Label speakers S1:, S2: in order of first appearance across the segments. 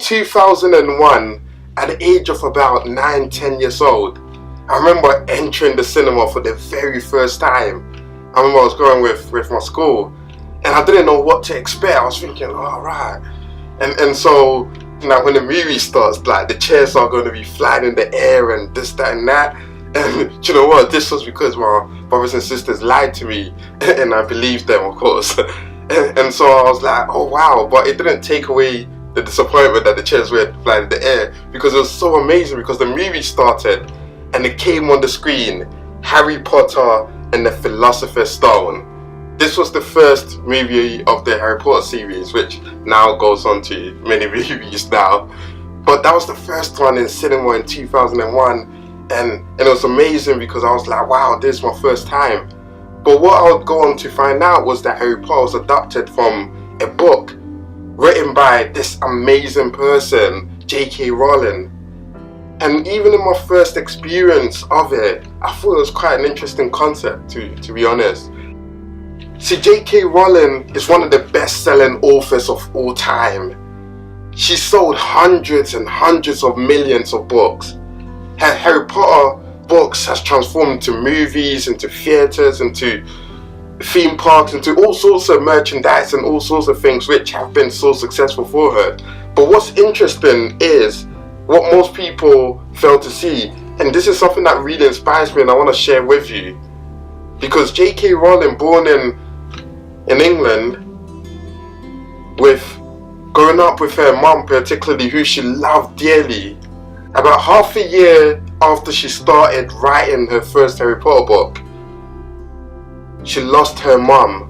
S1: 2001, at the age of about 9-10 years old, I remember entering the cinema for the very first time. I remember I was going with my school, and I didn't know what to expect. I was thinking, all right. And so, when the movie starts, like, the chairs are going to be flying in the air and this, that, and that. And you know what? This was because my brothers and sisters lied to me, and I believed them, of course. And so I was like, oh wow, but it didn't take away the disappointment that the chairs were flying in the air, because it was so amazing, because the movie started and it came on the screen, Harry Potter and the Philosopher's Stone. This was the first movie of the Harry Potter series, which now goes on to many movies now. But that was the first one in cinema in 2001, and it was amazing because I was like, wow, this is my first time. But what I would go on to find out was that Harry Potter was adapted from a book written by this amazing person, JK Rowling. And even in my first experience of it, I thought it was quite an interesting concept, to be honest. See, JK Rowling is one of the best-selling authors of all time. She sold hundreds and hundreds of millions of books. Her Harry Potter books has transformed into movies, into theatres, into theme parks, into all sorts of merchandise and all sorts of things which have been so successful for her. But what's interesting is what most people fail to see, and this is something that really inspires me and I want to share with you. Because JK Rowling, born in England, growing up with her mum particularly, who she loved dearly, about half a year after she started writing her first Harry Potter book, she lost her mum.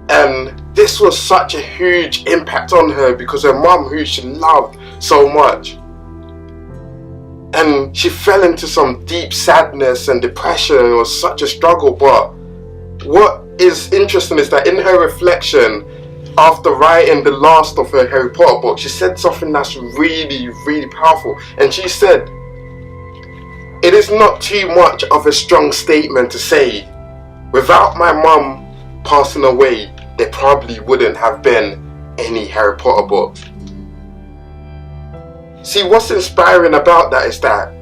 S1: And this was such a huge impact on her, because her mum, who she loved so much, and she fell into some deep sadness and depression. It was such a struggle. But what is interesting is that in her reflection after writing the last of her Harry Potter book, she said something that's really, really powerful. And she said, "It is not too much of a strong statement to say, without my mum passing away, there probably wouldn't have been any Harry Potter books." See, what's inspiring about that is that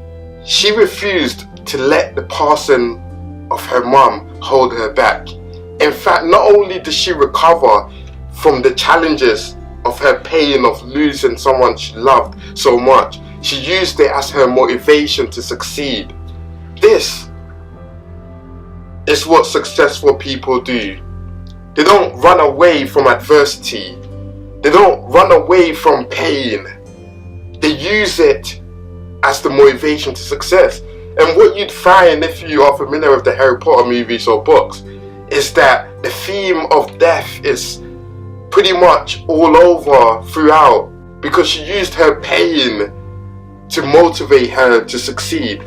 S1: she refused to let the passing of her mum hold her back. In fact, not only did she recover from the challenges of her pain of losing someone she loved so much, she used it as her motivation to succeed. This is what successful people do. They don't run away from adversity. They don't run away from pain. They use it as the motivation to success. And what you'd find, if you are familiar with the Harry Potter movies or books, is that the theme of death is pretty much all over throughout, because she used her pain to motivate her to succeed.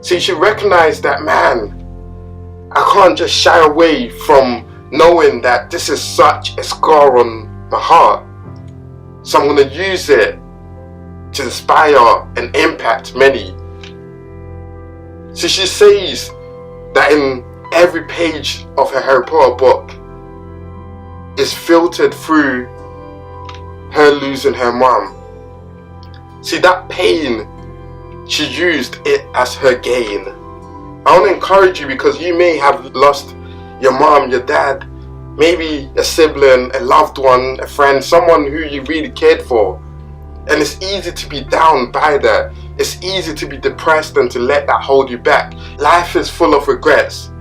S1: See, she recognized that, man, I can't just shy away from knowing that this is such a scar on my heart. So I'm going to use it to inspire and impact many. So she says that in every page of her Harry Potter book is filtered through her losing her mum. See, that pain, she used it as her gain. I want to encourage you, because you may have lost your mom, your dad, maybe a sibling, a loved one, a friend, someone who you really cared for. And it's easy to be down by that. It's easy to be depressed and to let that hold you back. Life is full of regrets.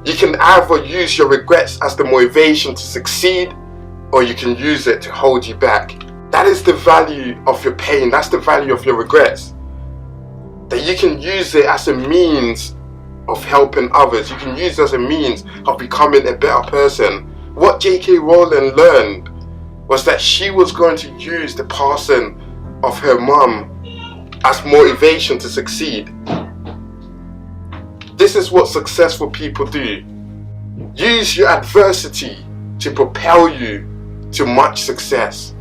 S1: You can either use your regrets as the motivation to succeed, or you can use it to hold you back. That is the value of your pain. That's the value of your regrets. That you can use it as a means of helping others. You can use it as a means of becoming a better person. What JK Rowling learned was that she was going to use the passing of her mum as motivation to succeed. This is what successful people do. Use your adversity to propel you to much success.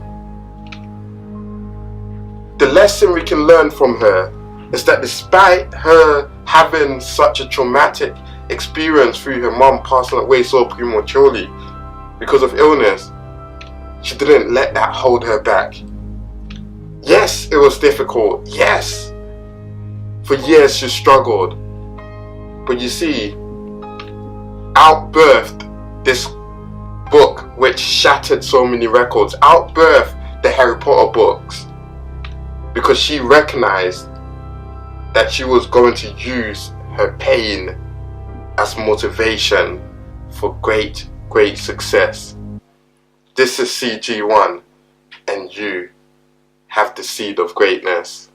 S1: The lesson we can learn from her is that despite her having such a traumatic experience through her mum passing away so prematurely because of illness, She didn't let that hold her back. Yes, it was difficult. Yes. For years she struggled. But you see, outbirthed this book which shattered so many records, outbirthed the Harry Potter books, because she recognized that she was going to use her pain as motivation for great success. This is CG1, and you have the seed of greatness.